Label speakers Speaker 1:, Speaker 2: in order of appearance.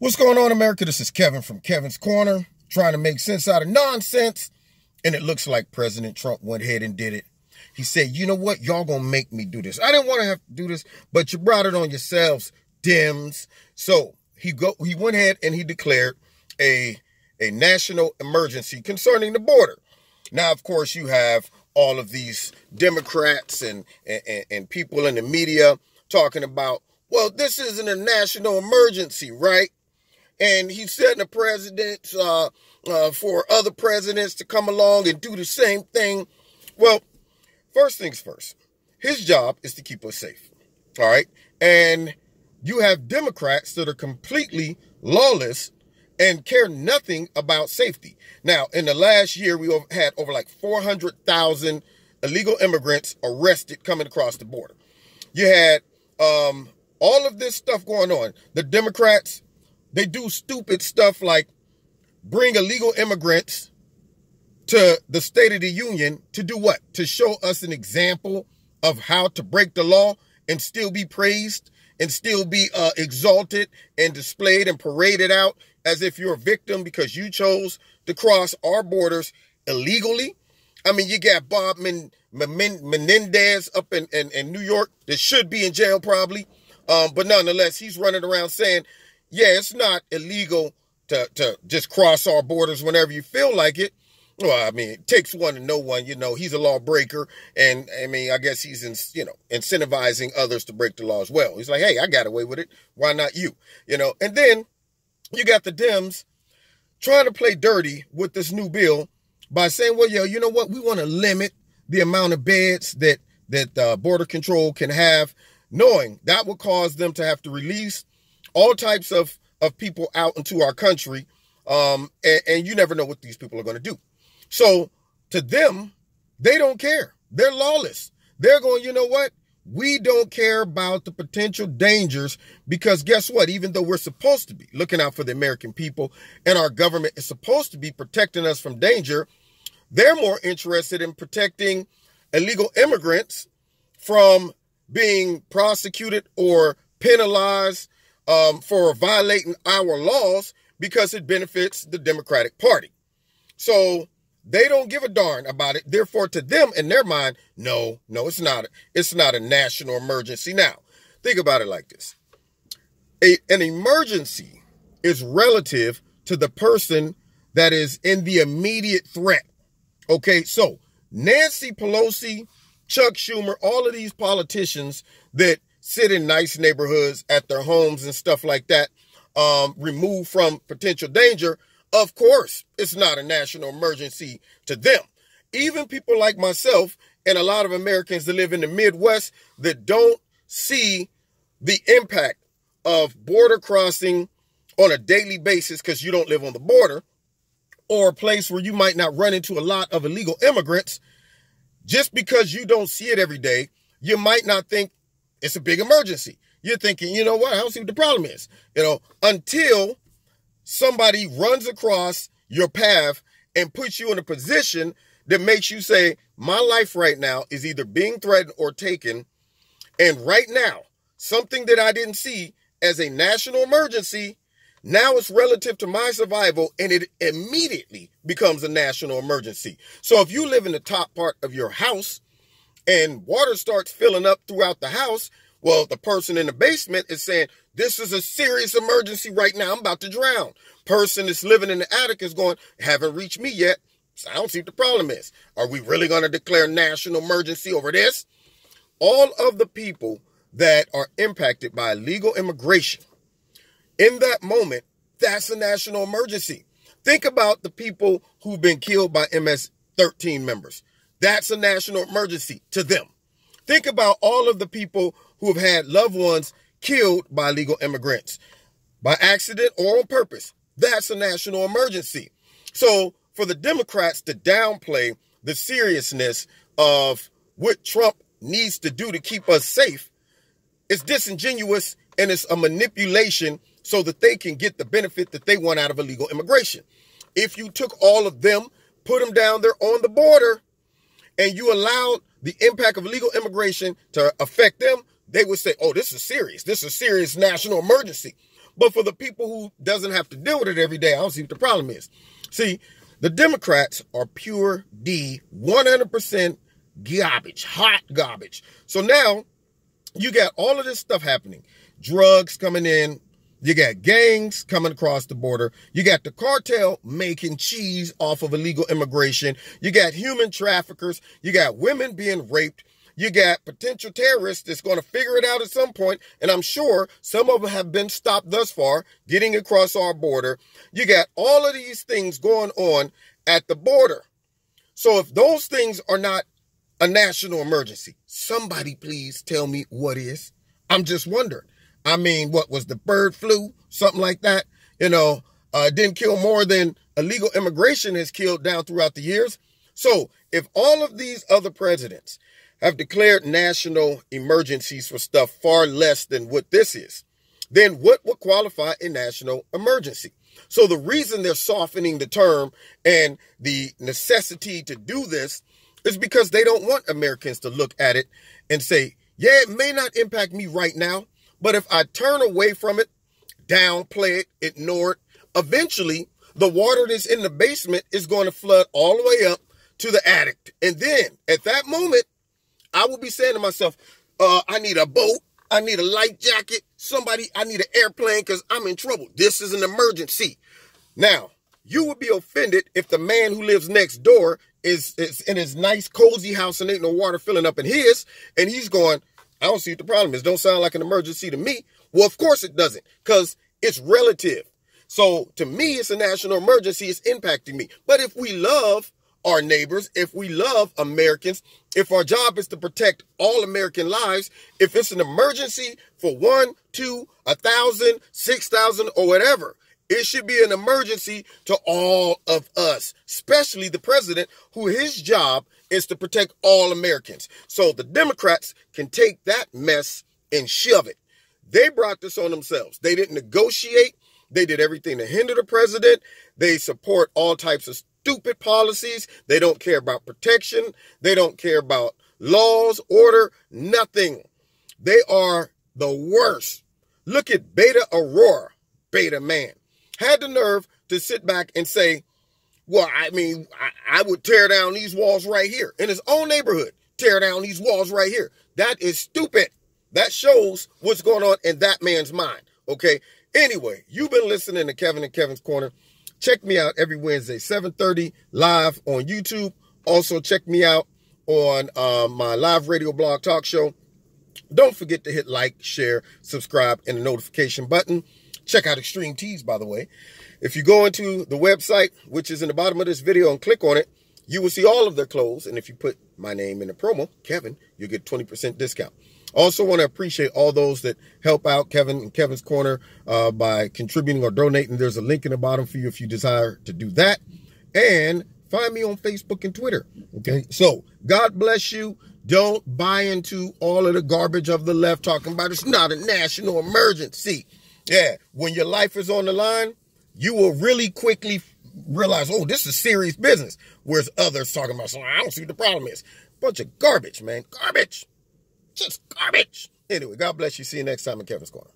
Speaker 1: What's going on, America? This is Kevin from Kevin's Corner, trying to make sense out of nonsense. And it looks like President Trump went ahead and did it. He said, you know what? Y'all gonna make me do this. I didn't want to have to do this, but you brought it on yourselves, Dems. So he went ahead and he declared a national emergency concerning the border. Now, of course, you have all of these Democrats and people in the media talking about, well, this isn't a national emergency, right? And he's setting a precedent for other presidents to come along and do the same thing. Well, first things first, his job is to keep us safe, all right? And you have Democrats that are completely lawless and care nothing about safety. Now, in the last year, we had over like 400,000 illegal immigrants arrested coming across the border. You had all of this stuff going on. The Democrats, they do stupid stuff like bring illegal immigrants to the State of the Union to do what? To show us an example of how to break the law and still be praised and still be exalted and displayed and paraded out as if you're a victim because you chose to cross our borders illegally. I mean, you got Bob Menendez up in New York that should be in jail probably. But nonetheless, he's running around saying, yeah, it's not illegal to just cross our borders whenever you feel like it. Well, I mean, it takes one to know one. You know, he's a lawbreaker. And I mean, I guess he's, incentivizing others to break the law as well. He's like, hey, I got away with it. Why not you? And then you got the Dems trying to play dirty with this new bill by saying, well, you know what? We want to limit the amount of beds that border control can have, knowing that will cause them to have to release all types of people out into our country. And you never know what these people are going to do. So to them, they don't care. They're lawless. They're going, you know what? We don't care about the potential dangers because guess what? Even though we're supposed to be looking out for the American people and our government is supposed to be protecting us from danger, they're more interested in protecting illegal immigrants from being prosecuted or penalized for violating our laws because it benefits the Democratic Party. So they don't give a darn about it. Therefore, to them, in their mind, no, it's not. It's not a national emergency. Now, think about it like this. An emergency is relative to the person that is in the immediate threat. Okay, so Nancy Pelosi, Chuck Schumer, all of these politicians that sit in nice neighborhoods at their homes and stuff like that, removed from potential danger, of course, it's not a national emergency to them. Even people like myself and a lot of Americans that live in the Midwest that don't see the impact of border crossing on a daily basis because you don't live on the border or a place where you might not run into a lot of illegal immigrants, just because you don't see it every day, you might not think it's a big emergency. You're thinking, you know what? I don't see what the problem is. Until somebody runs across your path and puts you in a position that makes you say, my life right now is either being threatened or taken. And right now, something that I didn't see as a national emergency, now it's relative to my survival and it immediately becomes a national emergency. So if you live in the top part of your house and water starts filling up throughout the house, well, the person in the basement is saying, this is a serious emergency right now. I'm about to drown. Person that's living in the attic is going, haven't reached me yet. So I don't see what the problem is. Are we really going to declare national emergency over this? All of the people that are impacted by illegal immigration, in that moment, that's a national emergency. Think about the people who've been killed by MS-13 members. That's a national emergency to them. Think about all of the people who have had loved ones killed by illegal immigrants, by accident or on purpose. That's a national emergency. So for the Democrats to downplay the seriousness of what Trump needs to do to keep us safe, it's disingenuous and it's a manipulation so that they can get the benefit that they want out of illegal immigration. If you took all of them, put them down there on the border, and you allowed the impact of illegal immigration to affect them, they would say, oh, this is serious. This is a serious national emergency. But for the people who doesn't have to deal with it every day, I don't see what the problem is. See, the Democrats are pure D, 100% garbage, hot garbage. So now you got all of this stuff happening. Drugs coming in. You got gangs coming across the border. You got the cartel making cheese off of illegal immigration. You got human traffickers. You got women being raped. You got potential terrorists that's going to figure it out at some point, and I'm sure some of them have been stopped thus far getting across our border. You got all of these things going on at the border. So if those things are not a national emergency, somebody please tell me what is. I'm just wondering. I mean, what was the bird flu? Something like that. Didn't kill more than illegal immigration has killed down throughout the years. So if all of these other presidents have declared national emergencies for stuff far less than what this is, then what would qualify a national emergency? So the reason they're softening the term and the necessity to do this is because they don't want Americans to look at it and say, yeah, it may not impact me right now, but if I turn away from it, downplay it, ignore it, eventually the water that's in the basement is going to flood all the way up to the attic. And then at that moment, I will be saying to myself, I need a boat. I need a light jacket. I need an airplane because I'm in trouble. This is an emergency. Now, you would be offended if the man who lives next door is in his nice, cozy house and ain't no water filling up in his, and he's going, I don't see what the problem is. Don't sound like an emergency to me. Well, of course it doesn't, because it's relative. So to me, it's a national emergency. It's impacting me. But if we love our neighbors, if we love Americans, if our job is to protect all American lives, if it's an emergency for 1, 2, 1,000, 6,000 or whatever, it should be an emergency to all of us, especially the president, who his job is to protect all Americans. So the Democrats can take that mess and shove it. They brought this on themselves. They didn't negotiate. They did everything to hinder the president. They support all types of stupid policies. They don't care about protection. They don't care about laws, order, nothing. They are the worst. Look at Beta Aurora, Beta Man. Had the nerve to sit back and say, well, I would tear down these walls right here. In his own neighborhood, tear down these walls right here. That is stupid. That shows what's going on in that man's mind, okay? Anyway, you've been listening to Kevin and Kevin's Corner. Check me out every Wednesday, 7:30, live on YouTube. Also, check me out on my live radio blog talk show. Don't forget to hit like, share, subscribe, and the notification button. Check out Extreme Tees, by the way. If you go into the website, which is in the bottom of this video, and click on it, you will see all of their clothes. And if you put my name in the promo, Kevin, you'll get 20% discount. Also want to appreciate all those that help out Kevin and Kevin's Corner by contributing or donating. There's a link in the bottom for you if you desire to do that. And find me on Facebook and Twitter. Okay, so God bless you. Don't buy into all of the garbage of the left talking about it's not a national emergency. Yeah, when your life is on the line, you will really quickly realize, oh, this is serious business. Whereas others talking about, so I don't see what the problem is. Bunch of garbage, man. Garbage. Just garbage. Anyway, God bless you. See you next time in Kevin's Corner.